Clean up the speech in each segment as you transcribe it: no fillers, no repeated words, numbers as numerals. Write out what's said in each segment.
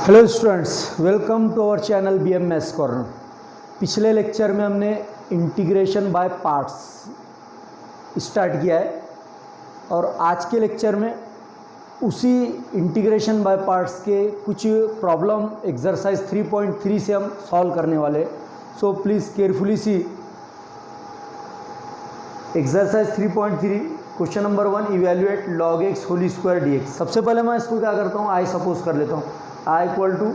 Hello students, welcome to our channel BM maths corner. पिछले lecture में हमने integration by parts start किया है और आज के लेक्चर में उसी इंटीग्रेशन बाय पार्ट्स के कुछ प्रॉब्लम एक्सरसाइज 3.3 से हम सॉल्व करने वाले हैं। So please carefully see exercise 3.3 question number 1, evaluate log x whole square dx। सबसे पहले मैं इसको क्या करता हूँ, आई सपोज कर लेता हूँ, I equal to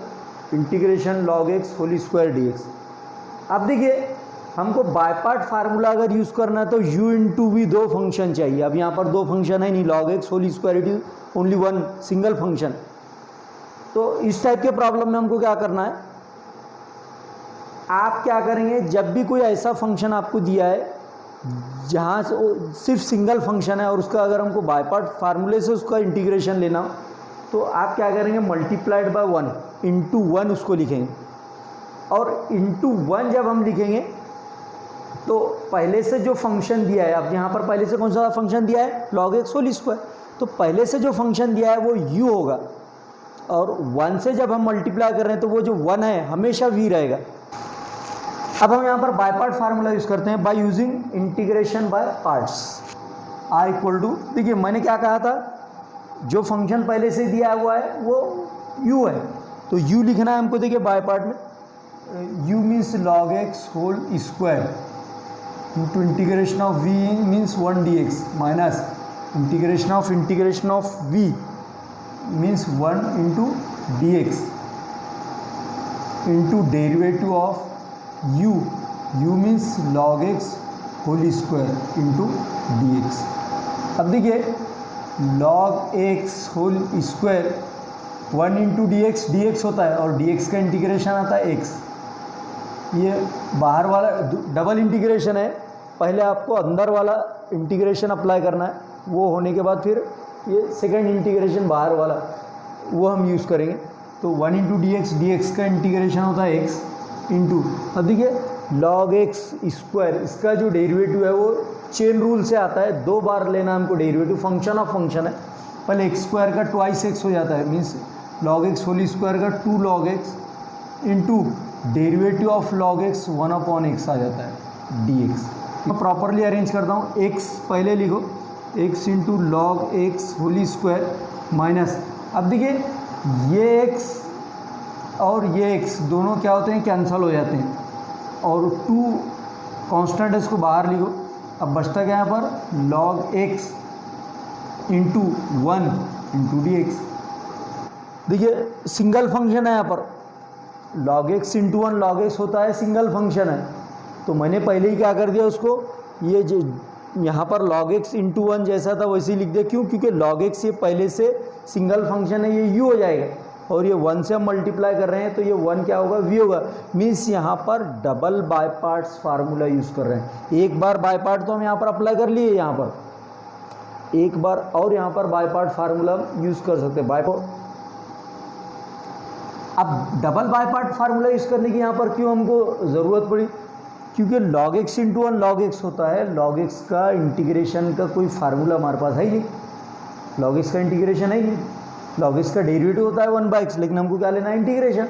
integration log x whole square dx। अब देखिए, हमको बाय पार्ट फार्मूला अगर यूज़ करना है तो u इंटू वी दो फंक्शन चाहिए। अब यहाँ पर दो फंक्शन है नहीं, log x whole square it is only one single function. तो इस टाइप के प्रॉब्लम में हमको क्या करना है, आप क्या करेंगे, जब भी कोई ऐसा फंक्शन आपको दिया है जहाँ से सिर्फ सिंगल फंक्शन है और उसका अगर हमको बाय पार्ट फार्मूले से उसका इंटीग्रेशन लेना, तो आप क्या करेंगे, मल्टीप्लाइड बाय 1 इंटू 1 उसको लिखेंगे। और इंटू 1 जब हम लिखेंगे तो पहले से जो फंक्शन दिया है, अब यहाँ पर पहले से कौन सा फंक्शन दिया है, log x होल स्क्वायर, तो पहले से जो फंक्शन दिया है वो u होगा। और 1 से जब हम मल्टीप्लाई कर रहे हैं तो वो जो 1 है हमेशा v रहेगा। अब हम यहाँ पर बाय पार्ट फार्मूला यूज़ करते हैं, by using integration by parts. r equal to, देखिए मैंने क्या कहा था, जो फंक्शन पहले से दिया हुआ है वो u है, तो u लिखना है हमको। देखिए बाय पार्ट में u means log x whole square into integration of v means 1 dx minus integration of v means 1 into dx into derivative of u means log x whole square into dx। अब देखिए log x whole square 1 into dx होता है और dx का integration आता है x। ये बाहर वाला डबल इंटीग्रेशन है, पहले आपको अंदर वाला इंटीग्रेशन अप्लाई करना है, वो होने के बाद फिर ये सेकंड इंटीग्रेशन बाहर वाला वो हम यूज़ करेंगे। तो 1 इंटू dx का इंटीग्रेशन होता है x इंटू, अब देखिए log x स्क्वायर, इसका जो डेरिवेटिव है वो चेन रूल से आता है, दो बार लेना हमको डेरिवेटिव, फंक्शन ऑफ फंक्शन है, पहले x स्क्वायर का ट्वाइस x हो जाता है, means log x whole square का 2 log x into derivative of log x 1/x आ जाता है dx। मैं प्रॉपरली अरेंज करता हूँ, x पहले लिखो, x into log x whole square minus, अब देखिए ये x और ये x दोनों क्या होते हैं, कैंसल हो जाते हैं, और 2 कांस्टेंट इसको बाहर लिखो। अब बचता क्या यहाँ पर, log x into 1 into dx। देखिए सिंगल फंक्शन है यहाँ पर, log x into 1 log x होता है, सिंगल फंक्शन है, तो मैंने पहले ही क्या कर दिया उसको, ये जो यहाँ पर log x इंटू 1 जैसा था वैसे ही लिख दिया। क्यों, क्योंकि log x ये पहले से सिंगल फंक्शन है, ये u हो जाएगा, और ये 1 से हम मल्टीप्लाई कर रहे हैं तो ये 1 क्या होगा, v होगा। मीन्स यहाँ पर double by parts formula use कर रहे हैं। एक बार बाय पार्ट तो हम यहाँ पर अप्लाई कर लिए, यहाँ पर एक बार और यहाँ पर बाय पार्ट फार्मूला यूज़ कर सकते हैं। बाय अब double bye part formula use करने की यहाँ पर क्यों हमको ज़रूरत पड़ी, क्योंकि log x into 1 log x होता है, log x का इंटीग्रेशन का कोई फार्मूला हमारे पास है ही नहीं, log x का इंटीग्रेशन है ही नहीं, log x का डेरिवेटिव होता है 1/x, लेकिन हमको क्या लेना है, इंटीग्रेशन।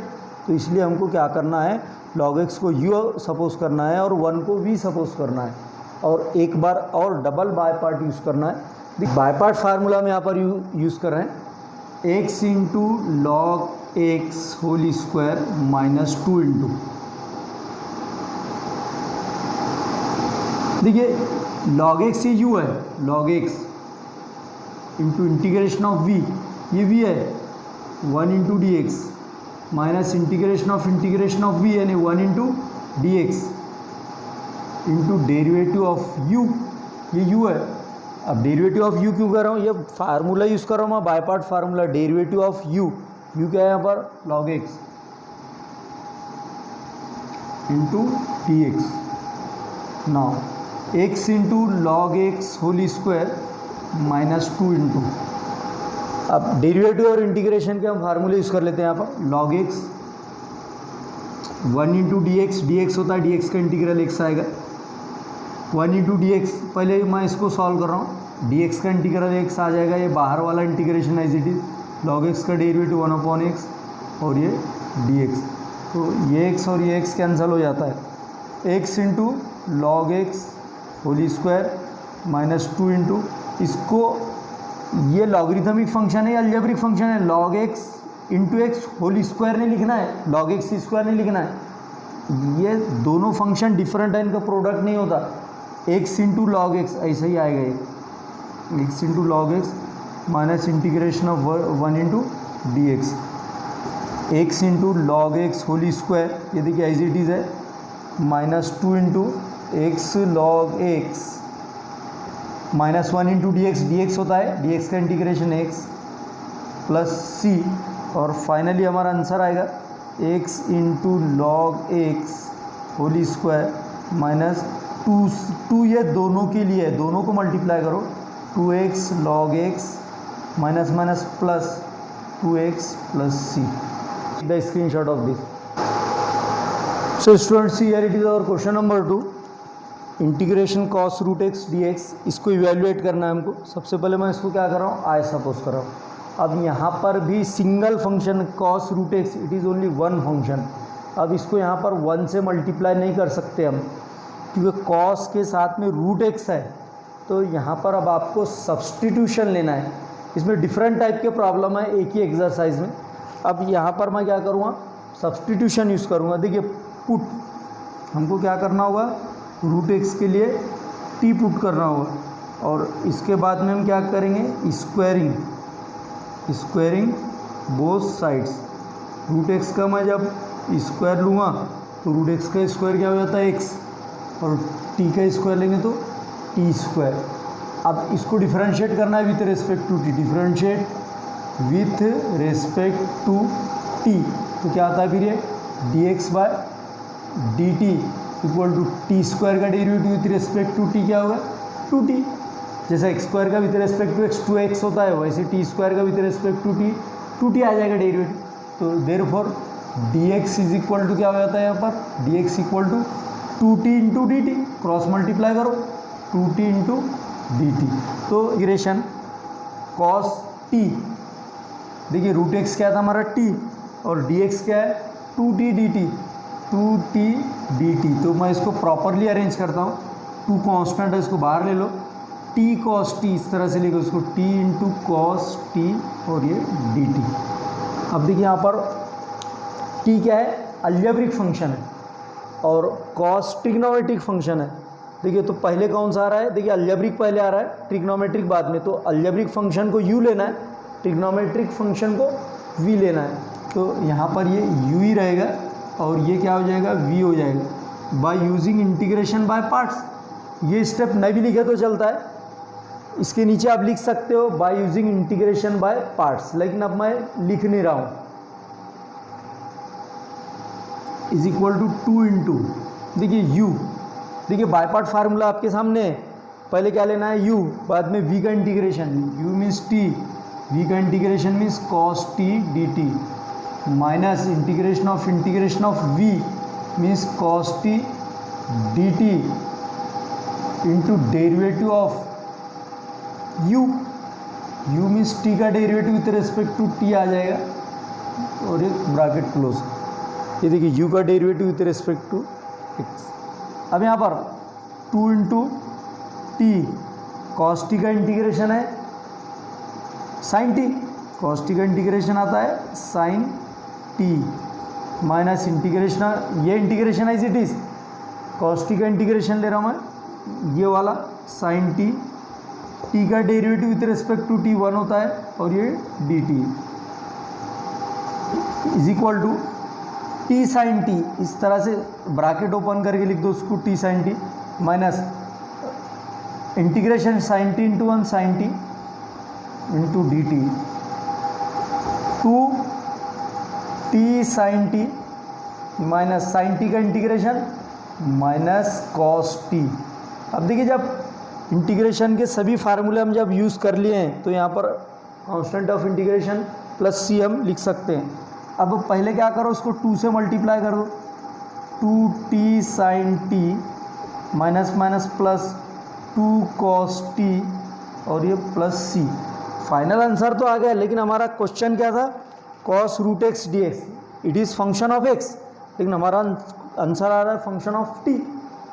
तो इसलिए हमको क्या करना है, log x को u सपोज करना है और 1 को v सपोज करना है, और एक बार और डबल बाय पार्ट यूज़ करना है। बाय पार्ट फार्मूला में यहाँ पर यूज़ कर रहे हैं, x into log x whole square minus 2 into, देखिए log x ये u है, log x into integration of v, ये v है 1 into dx minus integration of v यानी 1 into dx into derivative of u, ये u है। अब derivative of u क्यों कर रहा हूँ, ये फार्मूला यूज़ कर रहा हूँ मैं, by part formula, derivative of u क्या है यहाँ पर, log x into dx। Now x into log x whole square minus 2 into, अब डेरिवेटिव और इंटीग्रेशन के हम फार्मूले यूज़ कर लेते हैं यहाँ पर, log x 1 इंटू dx होता है, dx का इंटीग्रल x आएगा, 1 इंटू dx, पहले मैं इसको सॉल्व कर रहा हूँ, dx का इंटीग्रल x आ जाएगा, ये बाहर वाला integration as it is, log x का डेरिवेटिव 1/x और ये dx, तो ये x और ये x कैंसिल हो जाता है, x into log x whole square minus 2 into, इसको ये लॉगरिथमिक फंक्शन है या अलजेब्रिक फंक्शन है, log x into x whole square नहीं लिखना है, लॉग एक्स स्क्वायर नहीं लिखना है, ये दोनों फंक्शन डिफरेंट है, इनका प्रोडक्ट नहीं होता, एक्स इंटू लॉग एक्स ऐसा ही आएगा, ये x into log x minus integration of 1 into d x, x into log x whole square, ये देखिए एज इट इज़ है, minus 2 into x log x minus 1 into d x होता है, d x का इंटीग्रेशन एक्स प्लस सी, और finally हमारा answer आएगा x into log x whole square minus 2, ये दोनों के लिए है, दोनों को मल्टीप्लाई करो, 2x log x minus minus plus 2x plus सी, the screenshot of this. So students, here it is our question number 2, integration cos root x d x, इसको इवेल्युएट करना है हमको. सबसे पहले मैं इसको क्या कर रहा हूँ, आई सपोज कर रहा हूँ. अब यहाँ पर भी single function cos root x, it is only one function. अब इसको यहाँ पर 1 से मल्टीप्लाई नहीं कर सकते हम, क्योंकि कॉस के साथ में रूट एक्स है, तो यहाँ पर अब आपको सब्सटीट्यूशन लेना है. इसमें डिफरेंट टाइप के प्रॉब्लम है एक ही एक्सरसाइज में. अब यहाँ पर मैं क्या करूँगा, सब्सटीट्यूशन यूज़ करूँगा. देखिए पुट, हमको क्या करना होगा, रूट एक्स के लिए टी पुट करना होगा, और इसके बाद में हम क्या करेंगे, squaring both sides. Root x का मैं जब स्क्वायर लूँगा तो रूट एक्स का स्क्वायर क्या हो जाता है एक्स, और टी का स्क्वायर लेंगे तो टी स्क्वायर. अब इसको डिफरेंशिएट करना है with respect to t, differentiate with respect to t, तो क्या आता है फिर ये d x by d t equal to t square का derivative with respect to t क्या होगा, 2t. जैसे एक्स स्क्वायर का with respect to x 2x होता है, वैसे टी स्क्वायर का with respect to t 2t आ जाएगा डेरिवेटिव. तो therefore dx is equal to क्या हो जाता है यहाँ पर, dx equal to 2t into d t, cross multiply करो 2t इंटू डी टी. तो इंटीग्रेशन कॉस टी, देखिए रूट एक्स क्या था हमारा t, और dx क्या है 2t dt, 2t dt. तो मैं इसको प्रॉपरली अरेंज करता हूँ, 2 कांस्टेंट है, इसको बाहर ले लो, t cos t इस तरह से लिखो इसको, t इंटू कॉस टी और ये dt. अब देखिए यहाँ पर t क्या है, अलजेब्रिक फंक्शन है, और cos ट्रिग्नोमेट्रिक फंक्शन है. देखिए तो पहले कौन सा आ रहा है, देखिए अलजेब्रिक पहले आ रहा है, ट्रिग्नोमेट्रिक बाद में. तो अलजेब्रिक फंक्शन को u लेना है, ट्रिग्नोमेट्रिक फंक्शन को v लेना है. तो यहाँ पर ये u ही रहेगा, और ये क्या हो जाएगा, v हो जाएगा. Bye using integration by parts, ये स्टेप नहीं भी लिखे तो चलता है, इसके नीचे आप लिख सकते हो bye using integration by parts, लेकिन अब मैं लिख नहीं रहा हूँ. इज इक्वल टू 2 इंटू, देखिए u, देखिए बाय पार्ट फार्मूला आपके सामने है. पहले क्या लेना है, u, बाद में v का integration, u means t, v का integration means cos t dt, minus integration of v means cos t dt into derivative of u, u means t का derivative with respect to t आ जाएगा, और एक bracket close. ये देखिए u का derivative with respect to x. अब यहाँ पर 2 इंटू टी, cos t का इंटीग्रेशन है sin t, cos t का इंटीग्रेशन आता है sin t, माइनस इंटीग्रेशन, ये integration as it is, cos t का इंटीग्रेशन ले रहा हूँ मैं, ये वाला sin t, t का derivative with respect to t 1 होता है, और ये dt is equal to t sin t, इस तरह से ब्रैकेट ओपन करके लिख दो उसको, t sin t minus integration sin t into 1 sin t into dt, 2 t sin t minus sin t का इंटीग्रेशन माइनस cos t. अब देखिए जब इंटीग्रेशन के सभी फार्मूले हम जब यूज़ कर लिए हैं, तो यहाँ पर constant of integration plus c हम लिख सकते हैं. अब पहले क्या करो, उसको 2 से मल्टीप्लाई कर दो, 2t sin t minus minus plus 2 cos t और ये प्लस c. फाइनल आंसर तो आ गया, लेकिन हमारा क्वेश्चन क्या था, cos root x d x, it is function of x, लेकिन हमारा आंसर आ रहा है फंक्शन ऑफ टी।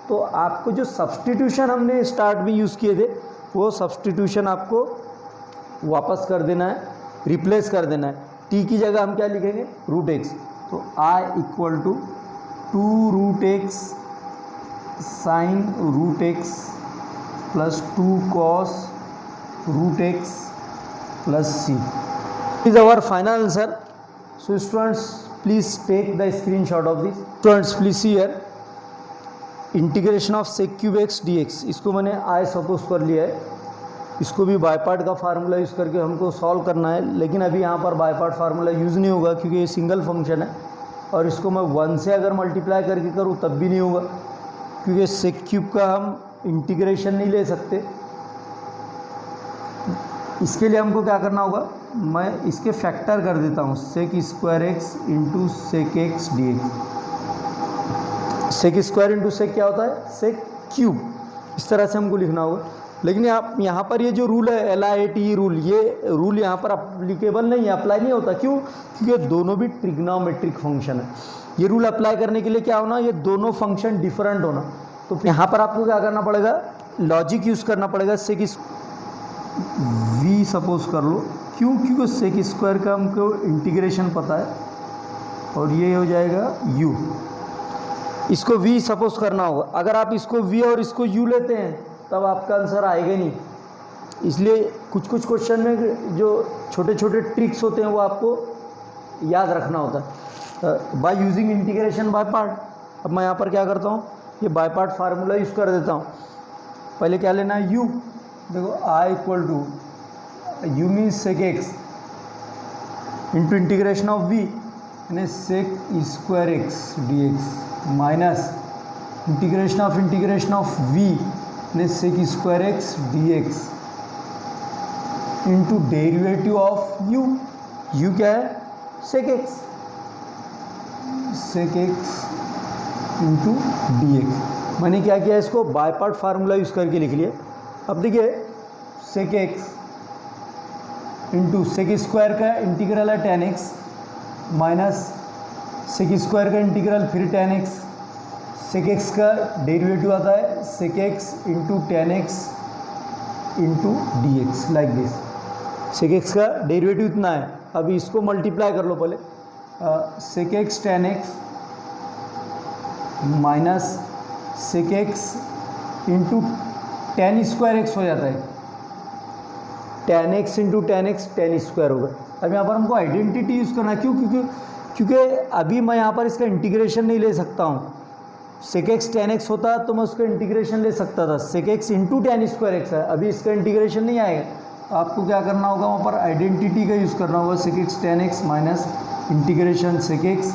तो आपको जो सब्सटीट्यूशन हमने स्टार्ट में यूज़ किए थे वो सब्सटीट्यूशन आपको वापस कर देना है, रिप्लेस कर देना है। टी की जगह हम क्या लिखेंगे, रूट एक्स। तो I equal to 2 root x sine root x plus 2 cos root x plus c is our final answer. So students, please take the screenshot of this. Students, please see here, integration of sec cube x dx, इसको मैंने I suppose कर लिया है। इसको भी by part का formula use करके हमको सॉल्व करना है, लेकिन अभी यहाँ पर बाय पार्ट फार्मूला यूज़ नहीं होगा क्योंकि ये सिंगल फंक्शन है, और इसको मैं 1 से अगर मल्टीप्लाई करके करूँ तब भी नहीं होगा क्योंकि sec क्यूब का हम इंटीग्रेशन नहीं ले सकते। इसके लिए हमको क्या करना होगा, मैं इसके फैक्टर कर देता हूँ, sec square x into sec x d x. Sec square into sec क्या होता है, सेक क्यूब। इस तरह से हमको लिखना होगा। लेकिन आप यहाँ पर ये जो रूल है LIT रूल, ये रूल यहाँ पर अप्लीकेबल नहीं है, अप्लाई नहीं होता। क्यों? क्योंकि दोनों भी ट्रिग्नोमेट्रिक फंक्शन है। ये रूल अप्लाई करने के लिए क्या होना, ये दोनों फंक्शन डिफरेंट होना। तो यहाँ पर आपको क्या करना पड़ेगा, लॉजिक यूज़ करना पड़ेगा। सेक v सपोज कर लो, क्यों? क्योंकि सेक स्क्वायर का हमको इंटीग्रेशन पता है, और ये हो जाएगा u। इसको v सपोज करना होगा। अगर आप इसको v और इसको u लेते हैं तब आपका आंसर आएगा नहीं। इसलिए कुछ कुछ क्वेश्चन में जो छोटे छोटे ट्रिक्स होते हैं वो आपको याद रखना होता है bye using integration by part. अब मैं यहाँ पर क्या करता हूँ, ये बाय पार्ट फार्मूला यूज़ कर देता हूँ। पहले क्या लेना है, u। देखो I equal to u mean sec x into integration of v यानी sec square x d x minus integration of v यानी sec square x d x into derivative of u. U क्या है, sec x into d x. मैंने क्या किया, इसको bye part formula use करके लिख लिया। अब देखिए sec x into sec square का इंटीग्रल है tan x minus sec square का इंटीग्रल फिर tan x, सेक x का डेरिवेटिव आता है sec x into tan x into d x, like this. Sec x का डेरिवेटिव इतना है। अभी इसको मल्टीप्लाई कर लो पहले, sec x tan x minus sec x into tan square x हो जाता है, tan x into tan x tan square होगा। अब यहाँ पर हमको आइडेंटिटी यूज़ करना है। क्यों? क्योंकि अभी मैं यहाँ पर इसका इंटीग्रेशन नहीं ले सकता हूँ। सेक एक्स tan x होता तो मैं उसका इंटीग्रेशन ले सकता था। Sec x into tan square x है, अभी इसका इंटीग्रेशन नहीं आएगा। तो आपको क्या करना होगा, वहाँ पर आइडेंटिटी का यूज़ करना होगा। Sec x tan x minus integration sec x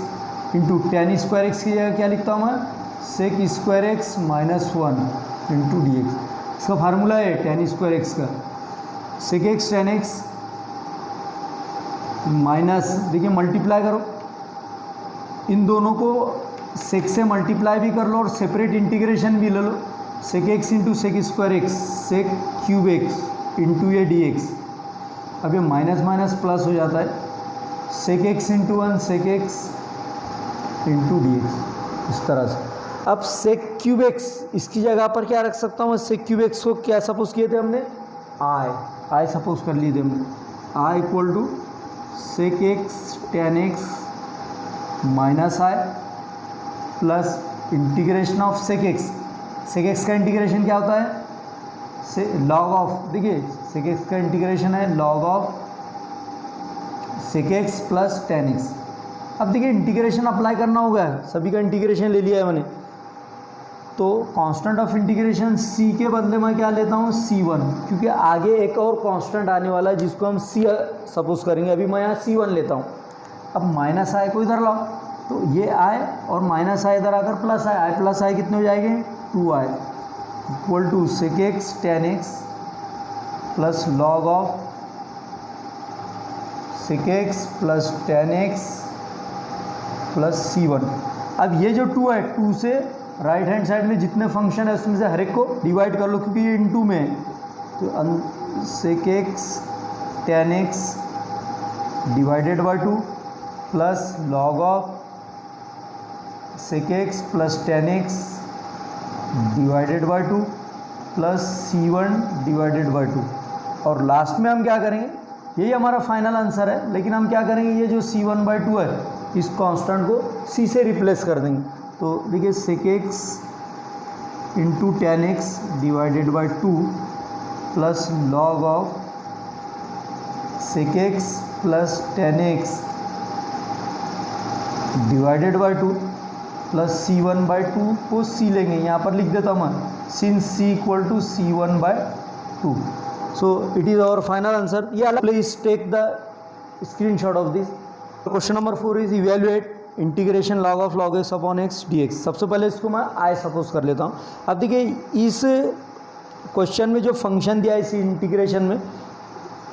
into tan square x की जगह क्या लिखता हूँ मैं, sec square x minus 1 into d x. इसका फार्मूला है tan स्क्वायर एक्स का, sec x tan x minus, देखिए मल्टीप्लाई करो, इन दोनों को सेक से मल्टीप्लाई भी कर लो और सेपरेट इंटीग्रेशन भी ले लो। Sec x into sec square x sec cube x into ये डी एक्स। अब ये माइनस माइनस प्लस हो जाता है, sec x into 1 sec x into d x, इस तरह से। अब सेक क्यूब एक्स, इसकी जगह पर क्या रख सकता हूँ, सेक क्यूब एक्स को क्या सपोज किए थे हमने, आई सपोज कर लिए थे हमने। I equal to sec x tan x minus I plus integration of sec x. Sec x का इंटीग्रेशन क्या होता है, से लॉग ऑफ, देखिए सेक एक्स का इंटीग्रेशन है log of sec x plus tan x। अब देखिए इंटीग्रेशन अप्लाई करना होगा, सभी का इंटीग्रेशन ले लिया है मैंने। तो कांस्टेंट ऑफ इंटीग्रेशन c के बदले मैं क्या लेता हूँ, c1, क्योंकि आगे एक और कांस्टेंट आने वाला है जिसको हम c सपोज करेंगे। अभी मैं यहाँ c1 लेता हूँ। अब माइनस आई को इधर लाओ, तो ये आई और माइनस आई इधर आकर प्लस आई प्लस आई कितने हो जाएंगे, 2i equal to sec x tan x plus log of sec x plus tan x plus c1। अब ये जो 2 है, 2 से राइट हैंड साइड में जितने फंक्शन है उसमें से हर एक को डिवाइड कर लो, क्योंकि ये इनटू में है। तो sec x tan x divided by 2 plus log of sec x plus tan x divided by 2 plus C1 divided by 2। और लास्ट में हम क्या करेंगे, यही हमारा फाइनल आंसर है, लेकिन हम क्या करेंगे, ये जो C1/2 है इस कांस्टेंट को C से रिप्लेस कर देंगे। तो देखिए sec x into tan x divided by 2 plus log of sec x plus tan x divided by 2 plus C1/2 को C लेंगे, यहाँ पर लिख देता हूँ मैं, since C equal to C1/2। So it is our final answer. ये please take the screenshot of this. Question number 4 is evaluate integration log of log x upon x d x. सबसे पहले इसको मैं आई सपोज कर लेता हूँ। अब देखिए इस क्वेश्चन में जो फंक्शन दिया है इस इंटीग्रेशन में,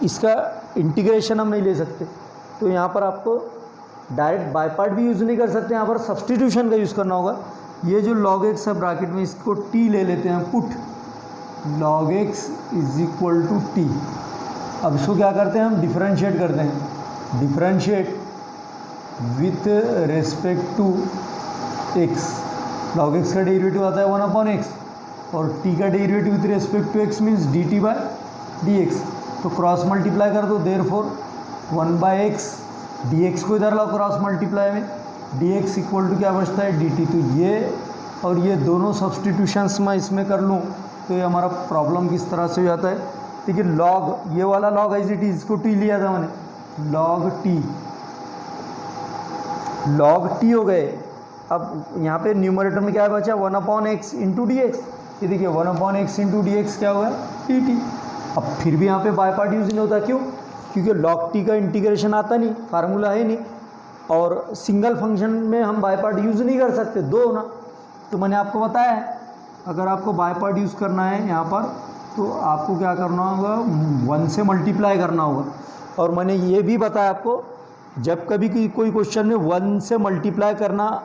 इसका इंटीग्रेशन हम नहीं ले सकते, तो यहाँ पर आपको डायरेक्ट बाय पार्ट भी यूज़ नहीं कर सकते, यहाँ पर सब्सटीट्यूशन का यूज़ करना होगा। ये जो log x है ब्रैकेट में, इसको t ले लेते हैं, put log x is equal to t। अब इसको क्या करते हैं, हम डिफरेंशिएट करते हैं, differentiate with respect to x। log x का डेरिवेटिव आता है 1/x और t का derivative with respect to x means dt/dx। तो क्रॉस मल्टीप्लाई कर दो, देयरफॉर 1/x dx को इधर लाओ क्रॉस मल्टीप्लाई में, dx इक्वल टू क्या बचता है dt। तो ये और ये दोनों सब्सटीट्यूशंस मैं इसमें कर लूँ तो ये हमारा प्रॉब्लम किस तरह से हो जाता है। देखिए log, ये वाला log एज इट इज, इसको t लिया था मैंने, log t हो गए। अब यहाँ पे न्यूमरेटर में क्या बचा, 1/x इंटू डी एक्स। ये देखिए 1/x इंटू डी एक्स क्या हुआ, dt। अब फिर भी यहाँ पे बाय पार्ट यूज नहीं होता, क्यों, क्योंकि log t का इंटीग्रेशन आता नहीं, फार्मूला है नहीं, और सिंगल फंक्शन में हम बाय पार्ट यूज़ नहीं कर सकते, दो होना। तो मैंने आपको बताया है, अगर आपको बाय पार्ट यूज़ करना है यहाँ पर तो आपको क्या करना होगा, 1 से मल्टीप्लाई करना होगा। और मैंने ये भी बताया आपको, जब कभी कोई क्वेश्चन में 1 से मल्टीप्लाई करना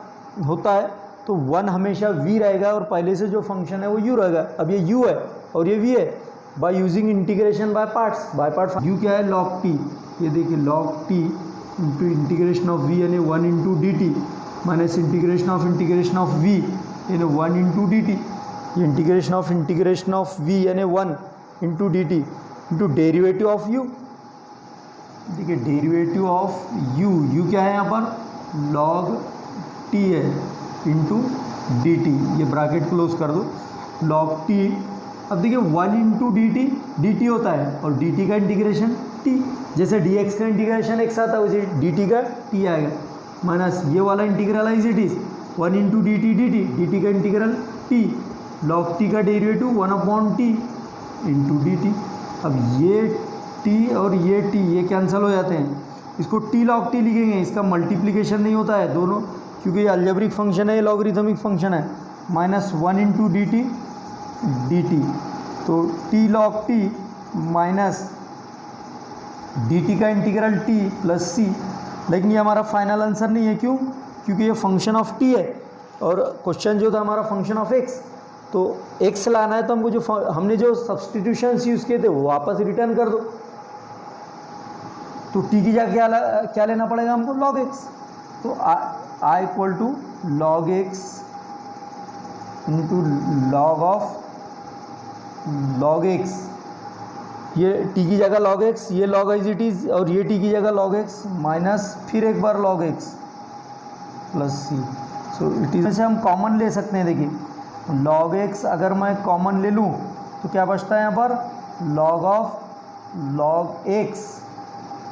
होता है तो 1 हमेशा v रहेगा और पहले से जो फंक्शन है वो u रहेगा। अब ये u है और ये v है, bye using integration by parts. By part u क्या है, log t। ये देखिए log t into integration of v यानी 1 into d T minus integration of v यानी 1 इंटू डी टी। ये इंटीग्रेशन ऑफ v यानी 1 into d T into derivative of u। देखिए derivative of u क्या है यहाँ पर, log t है इंटू डी टी, ये ब्रैकेट क्लोज कर दो, log t। अब देखिए 1 इंटू डी टी होता है और डी टी का इंटीग्रेशन t, जैसे dx का इंटीग्रेशन x आता है वैसे dt का t आएगा, माइनस ये वाला integral as it is 1 into dt का इंटीग्रल t, log t का डेरिवेटिव 1/t इंटू dt। अब ये t और ये t ये कैंसिल हो जाते हैं, इसको t log t लिखेंगे, इसका मल्टीप्लिकेशन नहीं होता है दोनों, क्योंकि ये अलजेब्रिक फंक्शन है, ये लॉगरिथमिक फंक्शन है, माइनस 1 इंटू dt। तो t log t minus dt का इंटीग्रल t प्लस c। लेकिन ये हमारा फाइनल आंसर नहीं है, क्यों, क्योंकि ये फंक्शन ऑफ t है और क्वेश्चन जो था हमारा फंक्शन ऑफ x। तो x लाना है तो हमको जो हमने जो सब्सटीट्यूशंस यूज़ किए थे वो वापस रिटर्न कर दो। तो t की जगह क्या लेना पड़ेगा हमको, log x। तो i equal to log x into log x, ये t की जगह log x, ये log एज इट इज़, और ये t की जगह log x माइनस फिर एक बार log x plus c। So it is से हम कॉमन ले सकते हैं। देखिए log x अगर मैं कॉमन ले लूँ तो क्या बचता है यहाँ पर, log x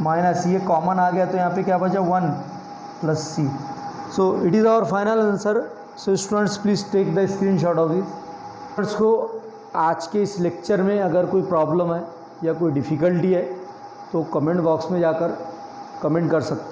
माइनस ये कॉमन आ गया तो यहाँ पे क्या बचा 1 plus c। So it is our final answer. So students please take the screenshot of this. Students को आज के इस लेक्चर में अगर कोई प्रॉब्लम है या कोई डिफ़िकल्टी है तो कमेंट बॉक्स में जाकर कमेंट कर सकते हैं।